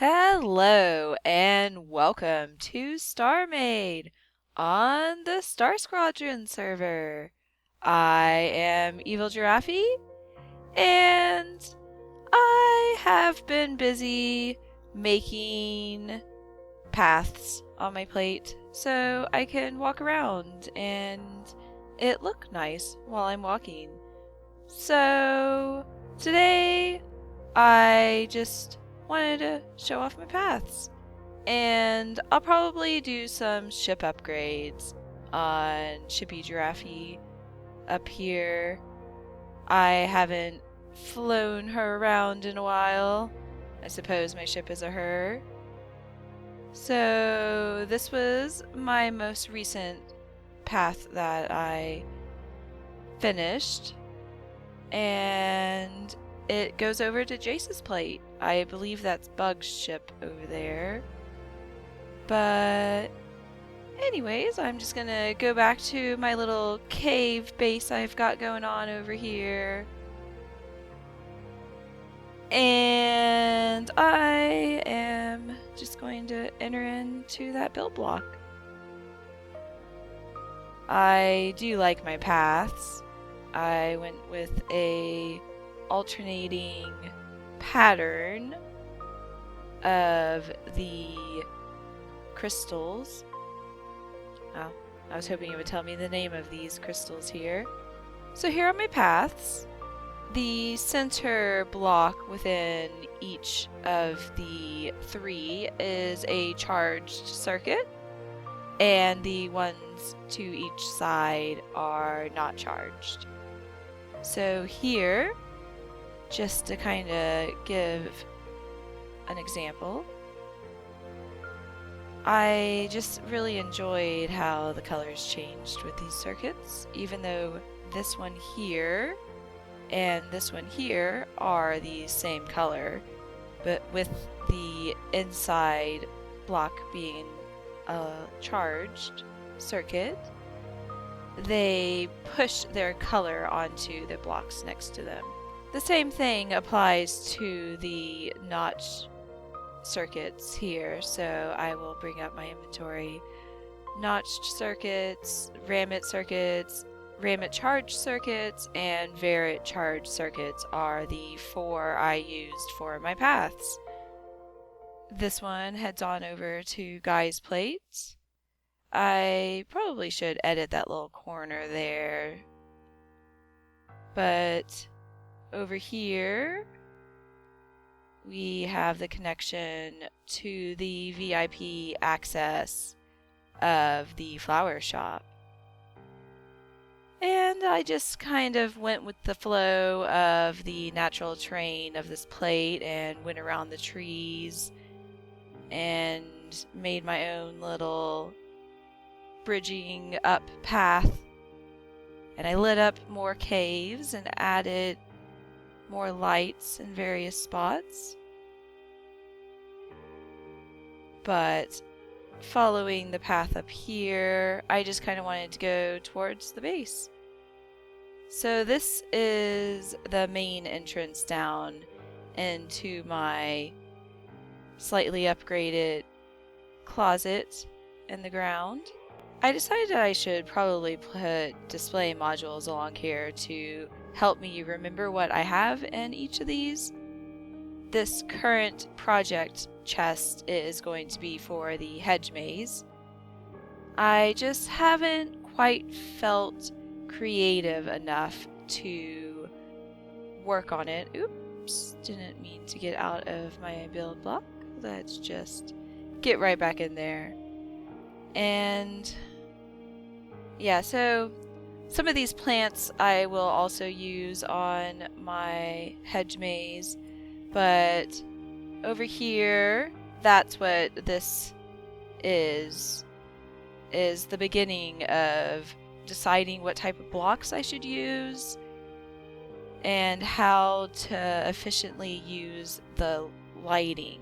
Hello and welcome to StarMade on the StarSquadron server. I am evilgiraffey and I have been busy making paths on my plate so I can walk around and it look nice while I'm walking. So today I just wanted to show off my paths. And I'll probably do some ship upgrades on Shippy Giraffey up here. I haven't flown her around in a while. I suppose my ship is a her. So this was my most recent path that I finished. And it goes over to Jace's plate. I believe that's Bug's ship over there. But anyways, I'm just gonna go back to my little cave base I've got going on over here. And I am just going to enter into that build block. I do like my paths. I went with a alternating pattern of the crystals. Oh, I was hoping it would tell me the name of these crystals here. So here are my paths. The center block within each of the three is a charged circuit, and the ones to each side are not charged. So here, just to kind of give an example, I just really enjoyed how the colors changed with these circuits, even though this one here and this one here are the same color, but with the inside block being a charged circuit, they push their color onto the blocks next to them. The same thing applies to the notch circuits here, so I will bring up my inventory. Notched circuits, Rammet circuits, Rammet charged circuits, and Varret charged circuits are the four I used for my paths. This one heads on over to Guy's plate. I probably should edit that little corner there. But over here, we have the connection to the VIP access of the flower shop. And I just kind of went with the flow of the natural terrain of this plate and went around the trees and made my own little bridging up path. And I lit up more caves and added more lights in various spots. But following the path up here, I just kind of wanted to go towards the base. So this is the main entrance down into my slightly upgraded closet in the ground. I decided I should probably put display modules along here to help me remember what I have in each of these. This current project chest is going to be for the hedge maze. I just haven't quite felt creative enough to work on it. Oops, didn't mean to get out of my build block. Let's just get right back in there. And yeah, so some of these plants I will also use on my hedge maze, but over here, that's what this is the beginning of deciding what type of blocks I should use and how to efficiently use the lighting.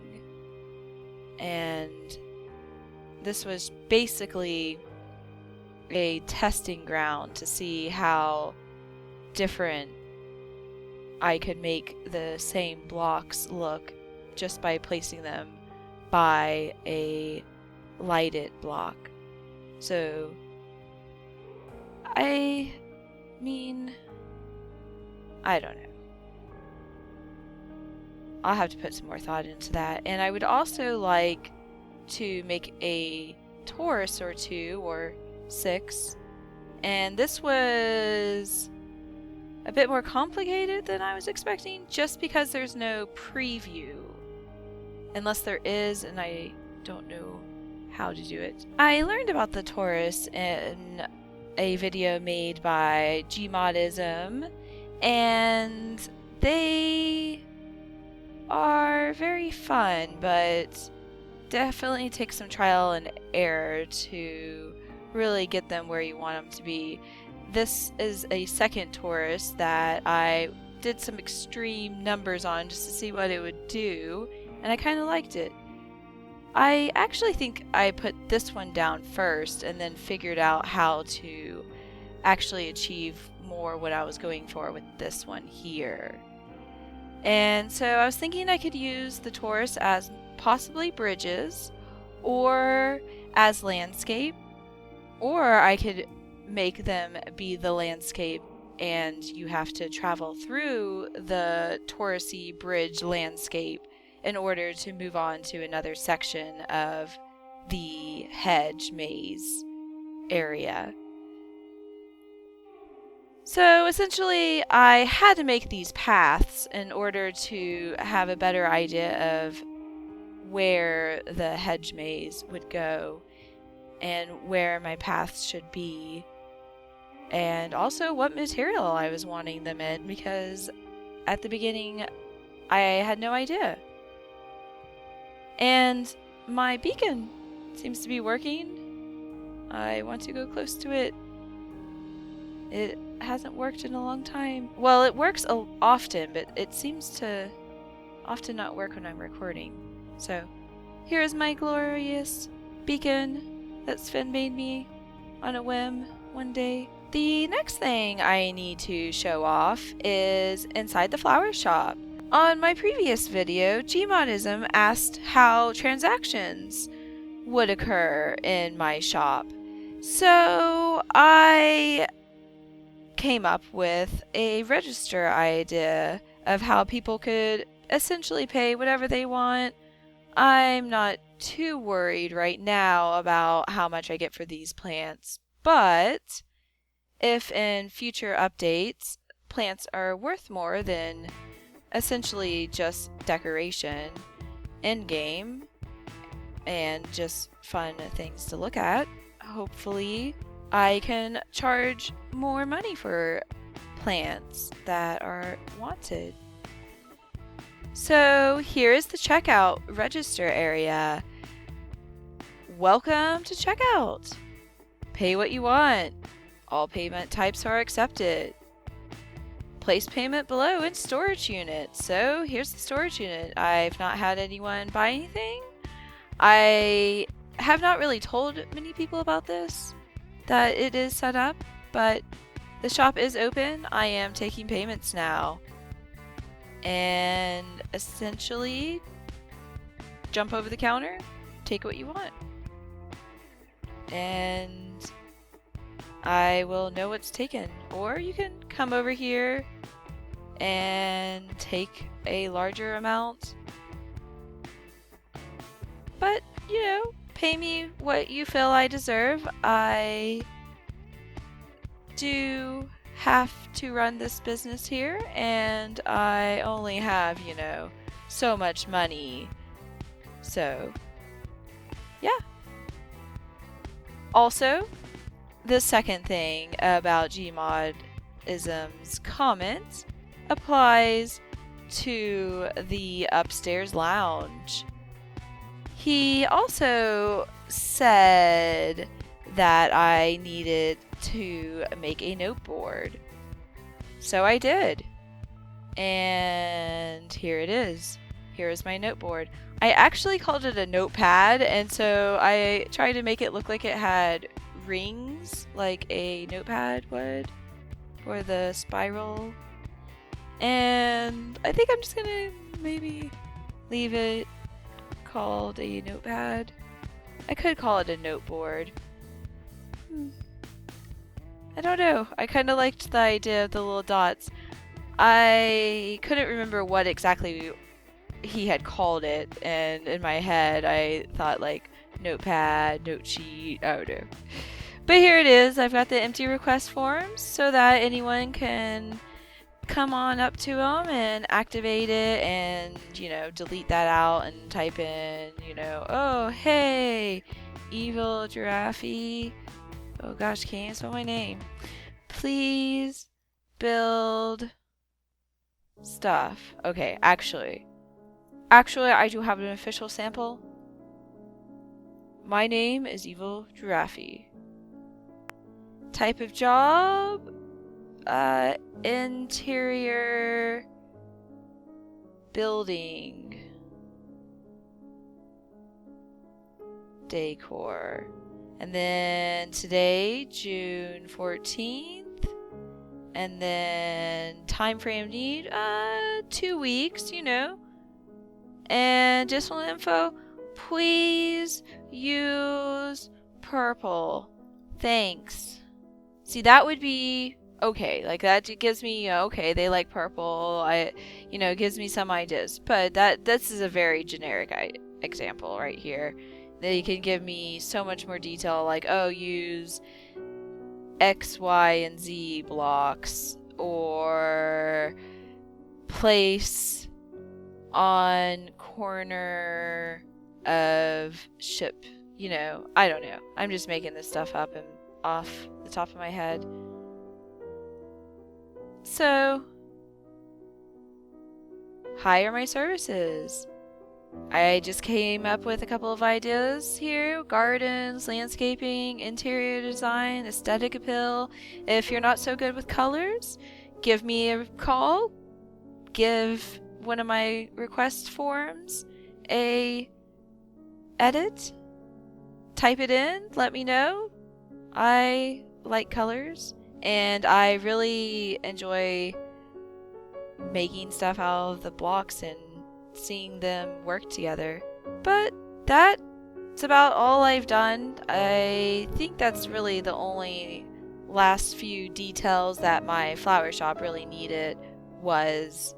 And this was basically a testing ground to see how different I could make the same blocks look just by placing them by a lighted block. So, I mean, I don't know. I'll have to put some more thought into that. And I would also like to make a Taurus or 2 or 6. And this was a bit more complicated than I was expecting, just because there's no preview. Unless there is, and I don't know how to do it. I learned about the Taurus in a video made by Gmodism, and they are very fun, but definitely take some trial and error to really get them where you want them to be. This is a second Taurus that I did some extreme numbers on just to see what it would do, and I kind of liked it. I actually think I put this one down first and then figured out how to actually achieve more what I was going for with this one here. And so I was thinking I could use the Taurus as possibly bridges, or as landscape, or I could make them be the landscape and you have to travel through the Taurus-y bridge landscape in order to move on to another section of the hedge maze area. So essentially, I had to make these paths in order to have a better idea of where the hedge maze would go and where my paths should be, and also what material I was wanting them in, because at the beginning I had no idea. And my beacon seems to be working. I want to go close to it. It hasn't worked in a long time. Well, it works often, but it seems to often not work when I'm recording. So, here is my glorious beacon that Sven made me on a whim one day. The next thing I need to show off is inside the flower shop. On my previous video, Gmodism asked how transactions would occur in my shop. So I came up with a register idea of how people could essentially pay whatever they want. I'm not too worried right now about how much I get for these plants, but if in future updates plants are worth more than essentially just decoration in-game and just fun things to look at, hopefully I can charge more money for plants that are wanted. So here is the checkout register area. Welcome to checkout. Pay what you want. All payment types are accepted. Place payment below in storage unit. So here's the storage unit. I've not had anyone buy anything. I have not really told many people about this, that it is set up, but the shop is open. I am taking payments now. And essentially, jump over the counter, take what you want. And I will know what's taken. Or you can come over here and take a larger amount. But, you know, pay me what you feel I deserve. I do have to run this business here, and I only have, you know, so much money. So, yeah. Also, the second thing about Gmodism's comment applies to the upstairs lounge. He also said that I needed to make a note board. So I did. And here it is. Here is my note board. I actually called it a notepad, and so I tried to make it look like it had rings, like a notepad would, for the spiral. And I think I'm just gonna maybe leave it called a notepad. I could call it a note board. I don't know. I kind of liked the idea of the little dots. I couldn't remember what exactly he had called it, and in my head I thought like notepad, note sheet, I don't know. But here it is. I've got the empty request forms so that anyone can come on up to them and activate it and, you know, delete that out and type in, you know, oh, hey, evilgiraffey. Oh gosh, can't spell my name. Please build stuff. Okay, actually, I do have an official sample. My name is evilgiraffey. Type of job, interior building decor. And then today, June 14th. And then time frame need 2 weeks, you know. And additional info, please use purple. Thanks. See, that would be okay. Like that gives me okay, they like purple. It gives me some ideas. But this is a very generic example right here. They can give me so much more detail, like, oh, use X, Y, and Z blocks, or place on corner of ship. You know, I don't know. I'm just making this stuff up and off the top of my head. So, hire my services. I just came up with a couple of ideas here. Gardens, landscaping, interior design, aesthetic appeal. If you're not so good with colors, give me a call. Give one of my request forms a edit. Type it in. Let me know. I like colors, and I really enjoy making stuff out of the blocks and seeing them work together. But that's about all I've done. I think that's really the only last few details that my flower shop really needed, was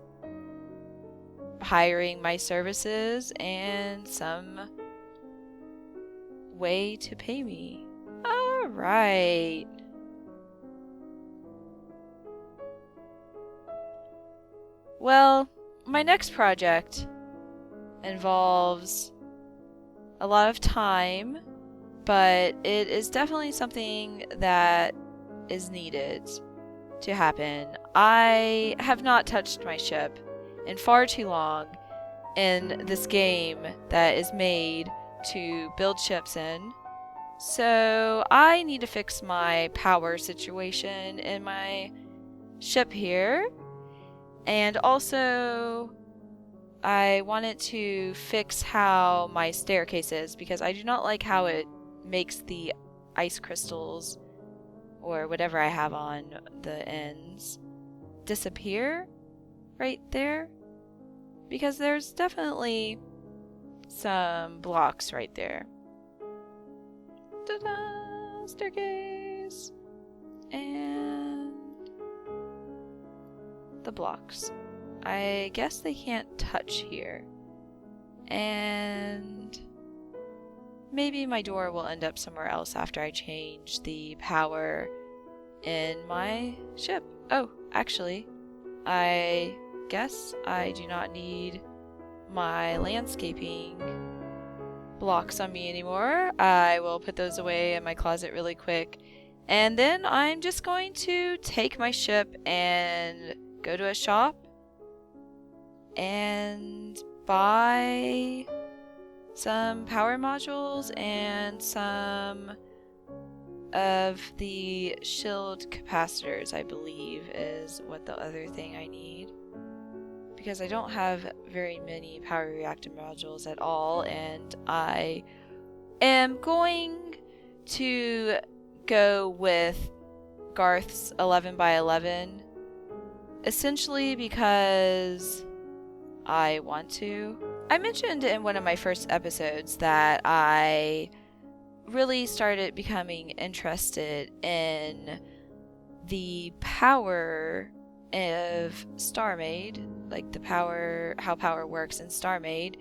hiring my services and some way to pay me. Alright. Well, my next project involves a lot of time, but it is definitely something that is needed to happen. I have not touched my ship in far too long in this game that is made to build ships in. So I need to fix my power situation in my ship here. And also, I wanted to fix how my staircase is, because I do not like how it makes the ice crystals, or whatever I have on the ends, disappear right there. Because there's definitely some blocks right there. Ta-da! Staircase! And the blocks. I guess they can't touch here. And maybe my door will end up somewhere else after I change the power in my ship. Oh, actually, I guess I do not need my landscaping blocks on me anymore. I will put those away in my closet really quick. And then I'm just going to take my ship and go to a shop and buy some power modules and some of the shield capacitors, I believe, is what the other thing I need. Because I don't have very many power reactor modules at all, and I am going to go with Garth's 11x11, essentially because I want to. I mentioned in one of my first episodes that I really started becoming interested in the power of StarMade, like how power works in StarMade,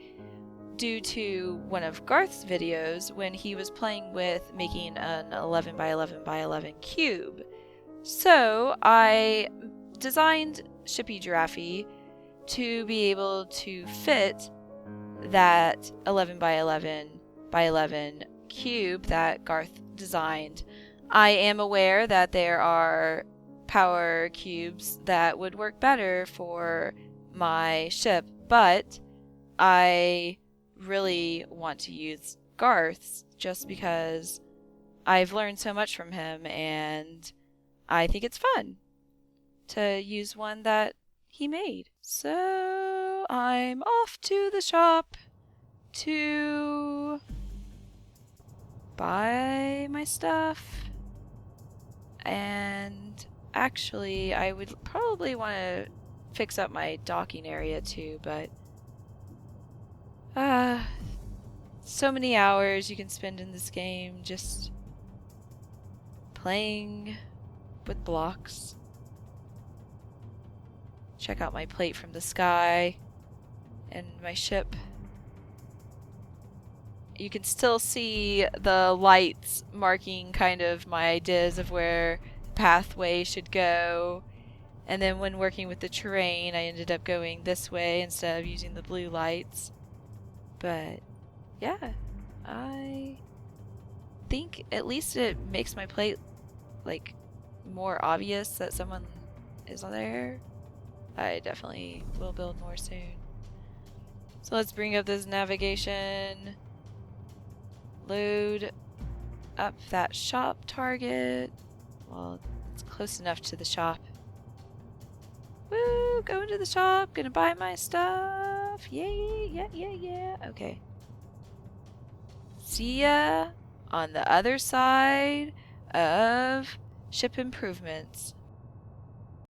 due to one of Garth's videos when he was playing with making an 11 by 11 by 11 cube. So I designed evilgiraffey to be able to fit that 11 by 11 by 11 cube that Garth designed. I am aware that there are power cubes that would work better for my ship, but I really want to use Garth's just because I've learned so much from him, and I think it's fun to use one that he made. So I'm off to the shop to buy my stuff. And actually, I would probably want to fix up my docking area too, but so many hours you can spend in this game just playing with blocks. Check out my plate from the sky and my ship. You can still see the lights marking kind of my ideas of where the pathway should go. And then when working with the terrain, I ended up going this way instead of using the blue lights. But yeah, I think at least it makes my plate like more obvious that someone is there. I definitely will build more soon. So let's bring up this navigation. Load up that shop target. Well, it's close enough to the shop. Woo! Going to the shop. Gonna buy my stuff. Yay! Yeah. Okay. See ya on the other side of ship improvements.